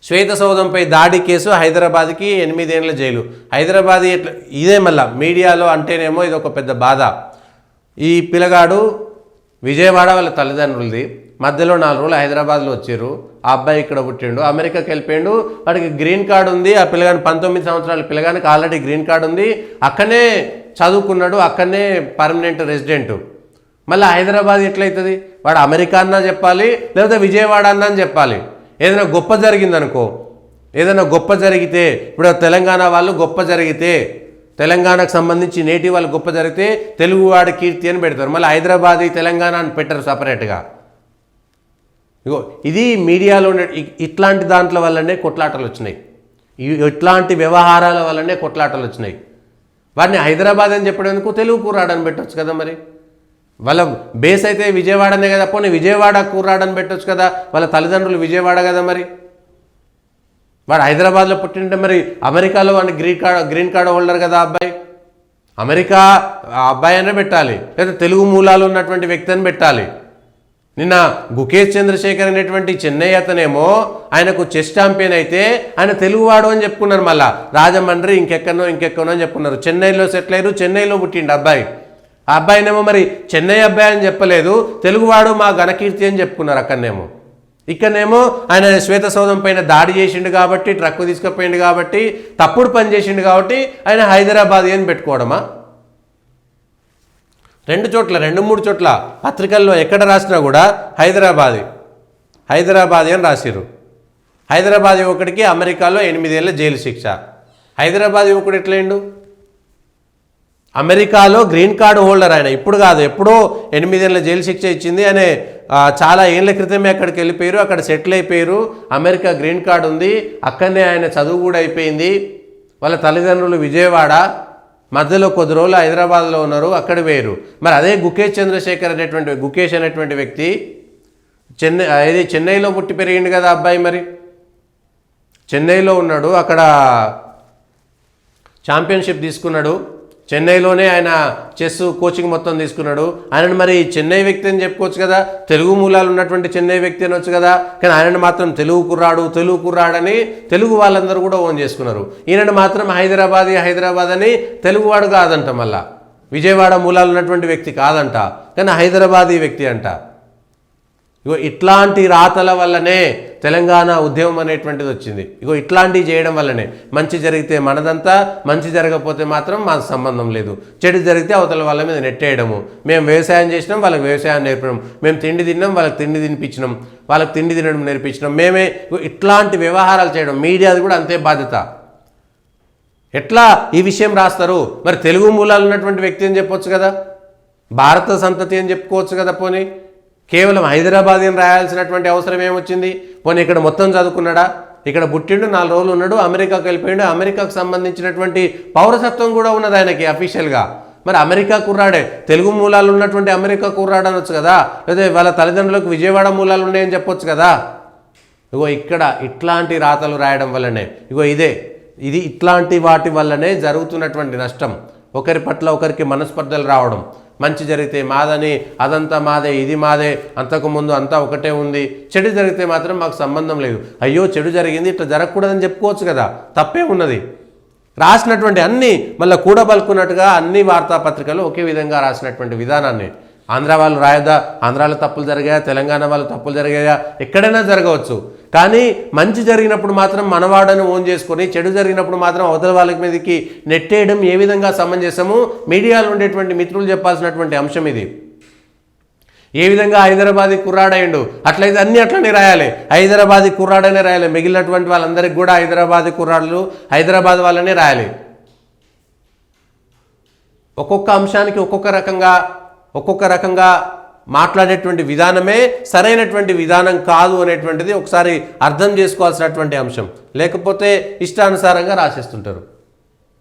శ్వేతసౌధంపై దాడి కేసు హైదరాబాద్కి 8 ఏళ్ల జైలు. హైదరాబాద్ ఇదే మళ్ళా మీడియాలో అంటేనేమో ఇది ఒక పెద్ద బాధ. ఈ పిల్లగాడు విజయవాడ వాళ్ళ తల్లిదండ్రులది, మధ్యలో 4 రోజులు హైదరాబాద్లో వచ్చారు. ఆ అబ్బాయి ఇక్కడ పుట్టిండు, అమెరికాకి వెళ్ళిపోయిండు. వాడికి గ్రీన్ కార్డు ఉంది. ఆ పిల్లగాని 19 సంవత్సరాల పిల్లగానికి ఆల్రెడీ గ్రీన్ కార్డు ఉంది. అక్కడనే చదువుకున్నాడు, అక్కడనే పర్మనెంట్ రెసిడెంట్. మళ్ళీ హైదరాబాద్ ఎట్లయితుంది? వాడు అమెరికా అన్నా చెప్పాలి, లేకపోతే విజయవాడ అన్నా అని చెప్పాలి. ఏదైనా గొప్ప జరిగిందనుకో, ఏదైనా గొప్ప జరిగితే, ఇప్పుడు తెలంగాణ వాళ్ళు గొప్ప జరిగితే, తెలంగాణకు సంబంధించి నేటివ్ వాళ్ళు గొప్ప జరిగితే తెలుగువాడి కీర్తి అని పెడతారు. మళ్ళీ హైదరాబాద్ తెలంగాణ అని పెట్టరు సపరేట్గా. ఇగో ఇది మీడియాలో ఉండే ఇట్లాంటి దాంట్ల వల్లనే కొట్లాటలు వచ్చినాయి. ఇట్లాంటి వ్యవహారాల వల్లనే కొట్లాటలు వచ్చినాయి. వాడిని హైదరాబాద్ అని చెప్పడానికి తెలుగు కూరాడని పెట్టవచ్చు కదా. మరి వాళ్ళ బేస్ అయితే విజయవాడనే కదా, పోనీ విజయవాడ కూరాడని పెట్టవచ్చు కదా. వాళ్ళ తల్లిదండ్రులు విజయవాడ కదా. మరి వాడు హైదరాబాద్లో పుట్టింటే మరి అమెరికాలో వాడిని గ్రీన్ కార్డు హోల్డర్ కదా అబ్బాయి. అమెరికా అబ్బాయి అనే పెట్టాలి, లేదా తెలుగు మూలాలు ఉన్నటువంటి వ్యక్తి అని పెట్టాలి. నిన్న గుకేష్ చంద్రశేఖర్ అనేటువంటి చెన్నై అతనేమో ఆయనకు చెస్ ఛాంపియన్ అయితే ఆయన తెలుగువాడు అని చెప్పుకున్నారు. మళ్ళా రాజమండ్రి ఇంకెక్కనో అని చెప్పుకున్నారు. చెన్నైలో సెటిల్ అయ్యారు, చెన్నైలో పుట్టిండు అబ్బాయి. ఆ అబ్బాయినేమో మరి చెన్నై అబ్బాయి అని చెప్పలేదు, తెలుగువాడు మా ఘనకీర్తి అని చెప్పుకున్నారు అక్కడనేమో. ఇక్కడనేమో ఆయన శ్వేతసౌధం పైన దాడి చేసిండు కాబట్టి, ట్రక్కు తీసుకుపోయిండు కాబట్టి, తప్పుడు పని చేసిండు కాబట్టి ఆయన హైదరాబాద్ అని పెట్టుకోవడమా? 2 చోట్ల 2-3 చోట్ల పత్రికల్లో ఎక్కడ రాసినా కూడా హైదరాబాద్ అని రాసిరు. హైదరాబాద్ యువకుడికి అమెరికాలో 8 ఏళ్ల జైలు శిక్ష. హైదరాబాద్ యువకుడు ఎట్లయిండు? అమెరికాలో గ్రీన్ కార్డు హోల్డర్ ఆయన, ఇప్పుడు కాదు, ఎప్పుడో 8 ఏళ్ల జైలు శిక్ష ఇచ్చింది. అనే చాలా ఏళ్ళ క్రితమే అక్కడికి వెళ్ళిపోయారు, అక్కడ సెటిల్ అయిపోయారు. అమెరికా గ్రీన్ కార్డు ఉంది, అక్కడనే ఆయన చదువు కూడా అయిపోయింది. వాళ్ళ తల్లిదండ్రులు విజయవాడ, మధ్యలో కొద్ది రోజులు హైదరాబాద్లో ఉన్నారు, అక్కడ వేరు. మరి అదే గుకేష్ అనేటువంటి వ్యక్తి చెన్నైలో పుట్టి పెరిగిండు కదా అబ్బాయి. మరి చెన్నైలో ఉన్నాడు, అక్కడ ఛాంపియన్షిప్ తీసుకున్నాడు. చెన్నైలోనే ఆయన చెస్ కోచింగ్ మొత్తం తీసుకున్నాడు. ఆయనను మరి చెన్నై వ్యక్తి అని చెప్పుకోవచ్చు కదా, తెలుగు మూలాలు ఉన్నటువంటి చెన్నై వ్యక్తి అనొచ్చు కదా. కానీ ఆయనను మాత్రం తెలుగు కుర్రాడని తెలుగు వాళ్ళందరూ కూడా ఓన్ చేసుకున్నారు. ఈయనను మాత్రం హైదరాబాద్ అని తెలుగువాడు కాదంట, మళ్ళా విజయవాడ మూలాలు ఉన్నటువంటి వ్యక్తి కాదంట, కానీ హైదరాబాదీ వ్యక్తి అంట. ఇగో ఇట్లాంటి రాతల వల్లనే తెలంగాణ ఉద్యమం అనేటువంటిది వచ్చింది. ఇగో ఇట్లాంటివి చేయడం వల్లనే మంచి జరిగితే మనదంతా, మంచి జరగకపోతే మాత్రం మాకు సంబంధం లేదు. చెడు జరిగితే అవతల వాళ్ళ మీద నెట్టేయడము. మేము వ్యవసాయం చేసినాం, వాళ్ళకి వ్యవసాయం నేర్పడం, మేము తిండి తిన్నాం, వాళ్ళకి తిండి తినిపించినాం, వాళ్ళకి తిండి తినడం నేర్పించినాం, మేమే. ఇట్లాంటి వ్యవహారాలు చేయడం మీడియాది కూడా అంతే బాధ్యత. ఎట్లా ఈ విషయం రాస్తారు? మరి తెలుగు మూలాలు ఉన్నటువంటి వ్యక్తి అని చెప్పొచ్చు కదా, భారత సంతతి అని చెప్పుకోవచ్చు కదా. పోనీ కేవలం హైదరాబాద్ అని రాయాల్సినటువంటి అవసరం ఏమొచ్చింది? పోనీ ఇక్కడ మొత్తం చదువుకున్నాడా? ఇక్కడ పుట్టిండు, 4 రోజులు ఉన్నాడు, అమెరికాకు వెళ్ళిపోయిండు. అమెరికాకు సంబంధించినటువంటి పౌరసత్వం కూడా ఉన్నది ఆయనకి అఫీషియల్గా. మరి అమెరికా కుర్రాడే, తెలుగు మూలాలు ఉన్నటువంటి అమెరికా కుర్రాడు అనొచ్చు కదా, లేదా వాళ్ళ తల్లిదండ్రులకు విజయవాడ మూలాలు ఉన్నాయని చెప్పొచ్చు కదా. ఇగో ఇక్కడ ఇట్లాంటి రాతలు రాయడం వల్లనే, ఇది ఇట్లాంటి వాటి వల్లనే జరుగుతున్నటువంటి నష్టం. ఒకరి పట్ల ఒకరికి మనస్పర్ధలు రావడం. మంచి జరిగితే మాదని, అదంతా మాదే, ఇది మాదే, అంతకుముందు అంతా ఒకటే ఉంది. చెడు జరిగితే మాత్రం మాకు సంబంధం లేదు, అయ్యో చెడు జరిగింది, ఇట్లా జరగకూడదని చెప్పుకోవచ్చు కదా, తప్పే ఉన్నది. రాసినటువంటి అన్నీ మళ్ళీ కూడబలుకున్నట్టుగా అన్ని వార్తాపత్రికలు ఒకే విధంగా రాసినటువంటి విధానాన్ని ఆంధ్ర వాళ్ళు రాయదా, ఆంధ్రాలో తప్పులు జరిగాయా, తెలంగాణ వాళ్ళు తప్పులు జరిగాయా, ఎక్కడైనా జరగవచ్చు. కానీ మంచి జరిగినప్పుడు మాత్రం మనవాడని ఓన్ చేసుకొని, చెడు జరిగినప్పుడు మాత్రం అవతల వాళ్ళ మీదకి నెట్టేయడం ఏ విధంగా సమంజసము? మీడియాలో ఉండేటువంటి మిత్రులు చెప్పాల్సినటువంటి అంశం ఇది. ఏ విధంగా హైదరాబాదీ కుర్రాడయ్యండు, అట్లయితే అన్నీ అట్లనే రాయాలి, హైదరాబాదీ కుర్రాడనే రాయాలి. మిగిలినటువంటి వాళ్ళందరికీ కూడా హైదరాబాదీ కుర్రాళ్ళు, హైదరాబాద్ వాళ్ళనే రాయాలి. ఒక్కొక్క అంశానికి ఒక్కొక్క రకంగా మాట్లాడేటువంటి విధానమే సరైనటువంటి విధానం కాదు అనేటువంటిది ఒకసారి అర్థం చేసుకోవాల్సినటువంటి అంశం. లేకపోతే ఇష్టానుసారంగా రాసేస్తుంటారు.